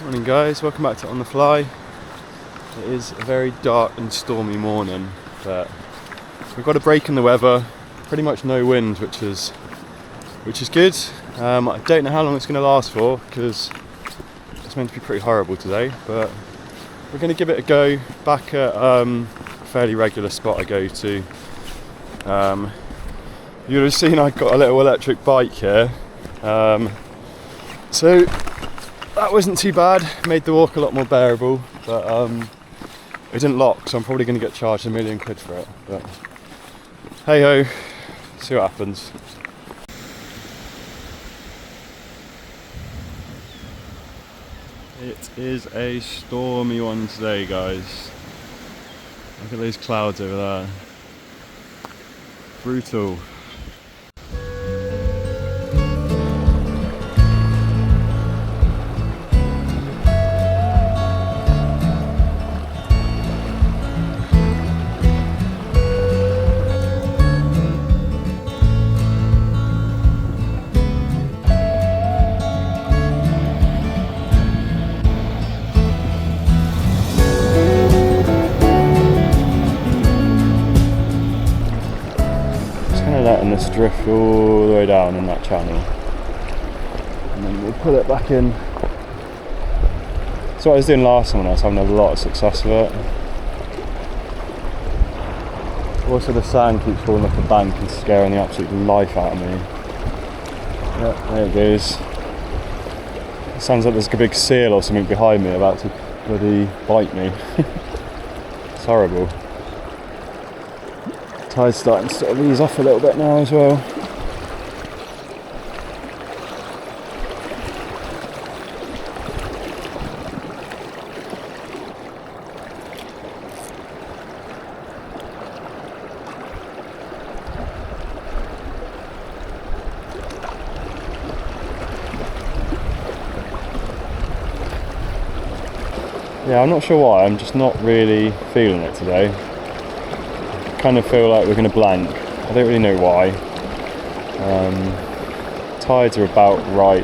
Morning guys, welcome back to On The Fly. It is a very dark and stormy morning, but we've got a break in the weather, pretty much no wind, which is good. I don't know how long it's going to last for because it's meant to be pretty horrible today, but we're going to give it a go back at a fairly regular spot I go to. You'll have seen I've got a little electric bike here, so that wasn't too bad, made the walk a lot more bearable, but it didn't lock, so I'm probably going to get charged £1 million for it, but hey ho, see what happens. It is a stormy one today guys, look at those clouds over there, brutal. Letting this drift all the way down in that channel, and then we'll pull it back in. So what I was doing last time, I was having a lot of success with it. Also the sand keeps falling off the bank and scaring the absolute life out of me. Yep, there it goes. It sounds like there's like a big seal or something behind me about to bloody bite me. It's horrible. Tide's starting to sort of ease off a little bit now as well. Yeah, I'm not sure why, I'm just not really feeling it today. Kind of feel like we're going to blank. I don't really know why. Tides are about right,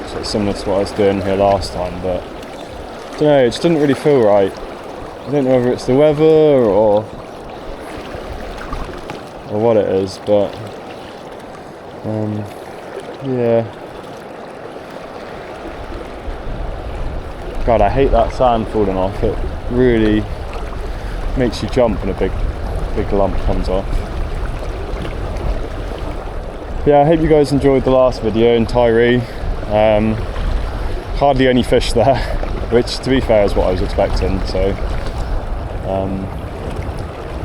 sort of similar to what I was doing here last time, but I don't know, it just didn't really feel right. I don't know whether it's the weather or what it is, but yeah. God, I hate that sand falling off. It really makes you jump when a big lump comes off. Yeah, I hope you guys enjoyed the last video in Tyree. Hardly any fish there, which to be fair is what I was expecting, so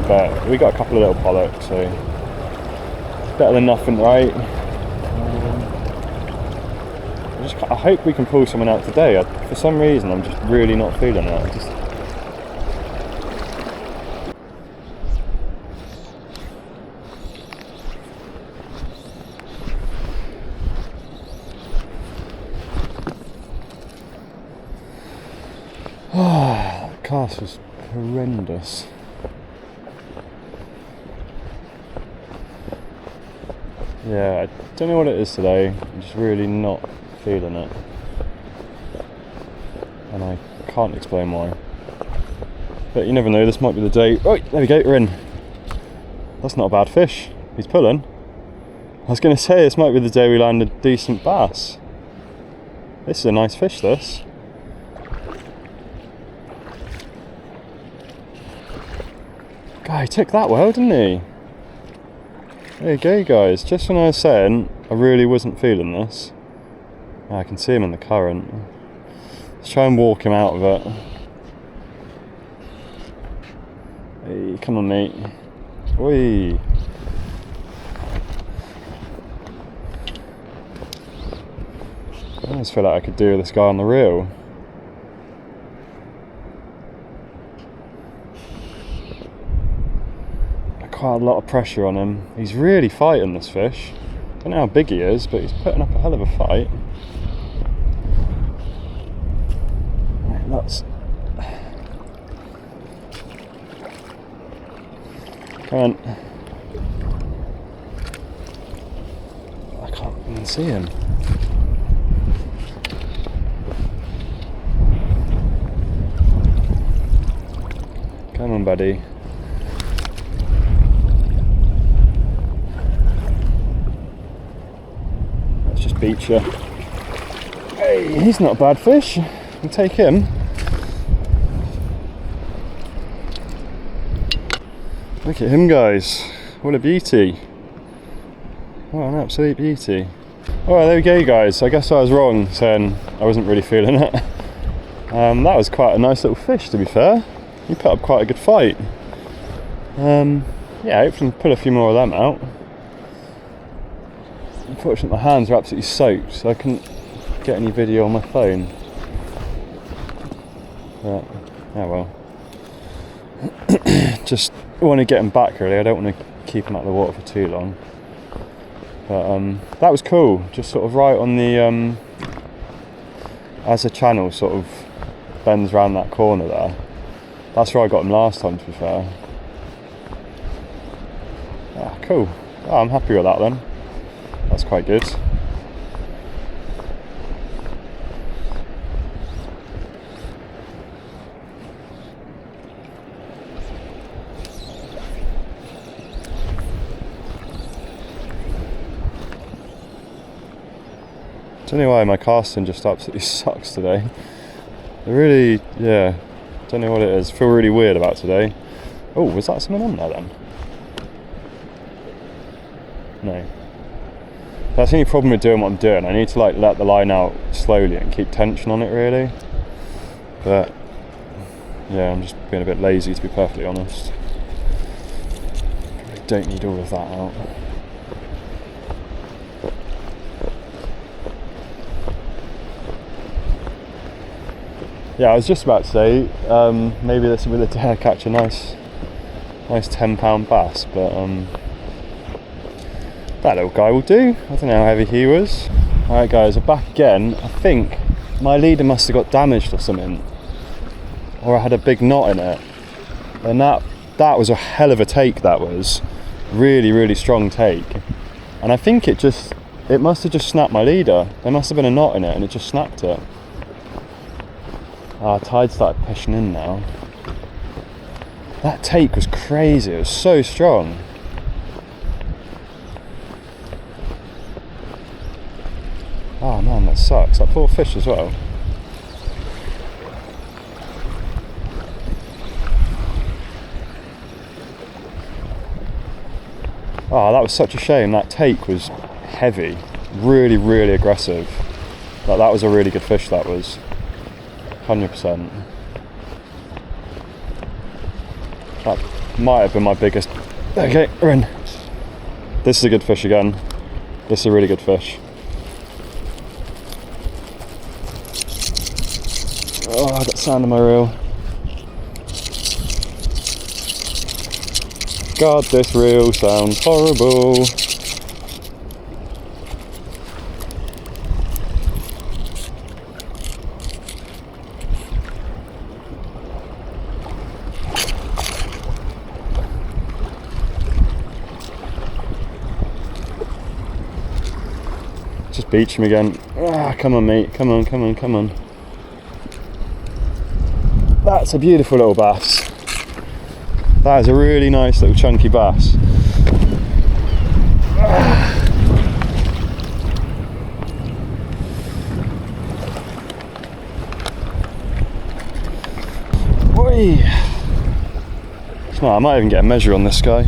but we got a couple of little pollocks, so it's better than nothing, right? I hope we can pull someone out today. For some reason I'm just really not feeling that. That cast was horrendous. Yeah, I don't know what it is today. I'm just really not feeling it. And I can't explain why. But you never know, this might be the day. Oh, there we go, we're in. That's not a bad fish. He's pulling. I was going to say, this might be the day we land a decent bass. This is a nice fish, this. Guy, he took that well, didn't he? There you go, guys. Just when I was saying I really wasn't feeling this, I can see him in the current. Let's try and walk him out of it. Hey, come on, mate. Oi. I just feel like I could do with this guy on the reel. Quite a lot of pressure on him. He's really fighting this fish. Don't know how big he is, but he's putting up a hell of a fight. That's... Come on. I can't even see him. buddy. Let's just beach you. Hey, he's not a bad fish. We'll take him. Look at him, guys. What a beauty. What an absolute beauty. Alright, there we go, guys. I guess I was wrong saying I wasn't really feeling it. That was quite a nice little fish, to be fair. He put up quite a good fight. Yeah, hopefully pull a few more of them out. Unfortunately, my hands are absolutely soaked, so I couldn't get any video on my phone. But, oh well. Just want to get him back, really. I don't want to keep him out of the water for too long. But that was cool. Just sort of right on the as the channel sort of bends around that corner there. That's where I got him last time, to be fair. Ah, cool. Oh, I'm happy with that then. That's quite good. I don't know why my casting just absolutely sucks today. It really, yeah, don't know what it is. Feel really weird about today. Oh, was that something on there then? No. That's the only problem with doing what I'm doing. I need to like let the line out slowly and keep tension on it, really. But yeah, I'm just being a bit lazy, to be perfectly honest. Probably don't need all of that out. Yeah, I was just about to say, maybe this will be the day I catch a nice £10 bass, but that little guy will do. I don't know how heavy he was. Alright guys, we're back again. I think my leader must have got damaged or something, or I had a big knot in it, and that was a hell of a take. That was really, really strong take, and I think it must have just snapped my leader. There must have been a knot in it and it just snapped it. Tide started pushing in now. That take was crazy, it was so strong. Oh man, that sucks. That poor fish as well. Oh, that was such a shame. That take was heavy, really, really aggressive. That was a really good fish, that was. 100%. That might have been my biggest. Okay, we're in. This is a good fish again. This is a really good fish. Oh, I got sand in my reel. God, this reel sounds horrible. Just beach him again. Ah, come on mate, come on, come on, come on. That's a beautiful little bass. That is a really nice little chunky bass. Oi! No, I might even get a measure on this guy.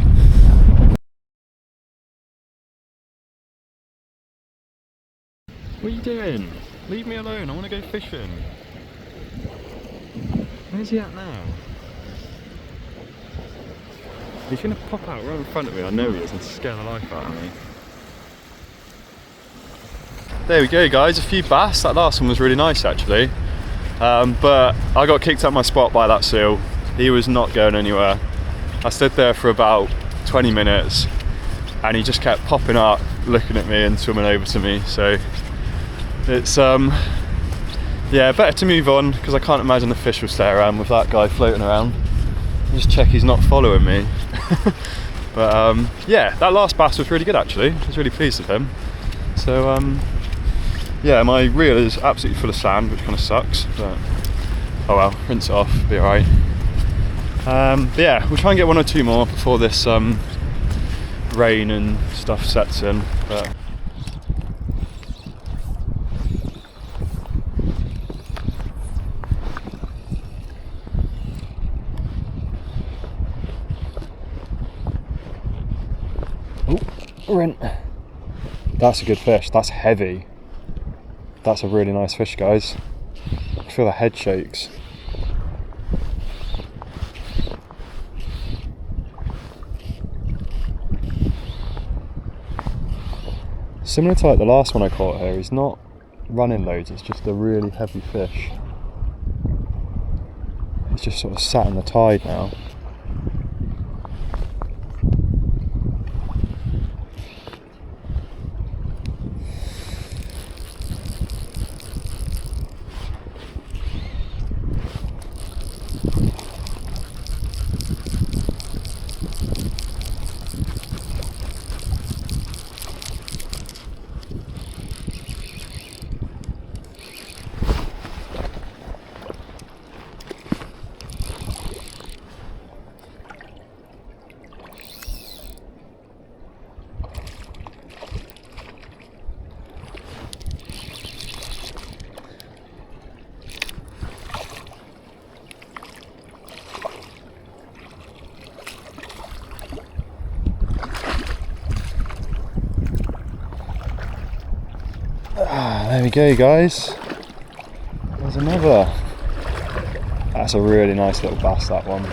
What are you doing? Leave me alone, I want to go fishing. Where's he at now? He's going to pop out right in front of me, I know he is, and scare the life out of me. There we go guys, a few bass. That last one was really nice actually. But I got kicked out my spot by that seal. He was not going anywhere. I stood there for about 20 minutes and he just kept popping up, looking at me and swimming over to me. So it's yeah, better to move on, because I can't imagine the fish will stay around with that guy floating around. Just check he's not following me. But yeah, that last bass was really good actually. I was really pleased with him. So yeah, my reel is absolutely full of sand, which kind of sucks, but oh well, rinse it off, be alright. But yeah, we'll try and get one or two more before this rain and stuff sets in. But that's a good fish. That's heavy. That's a really nice fish, guys. I feel the head shakes. Similar to like the last one I caught here, he's not running loads, it's just a really heavy fish. He's just sort of sat in the tide now. There we go, guys. There's another. That's a really nice little bass, that one.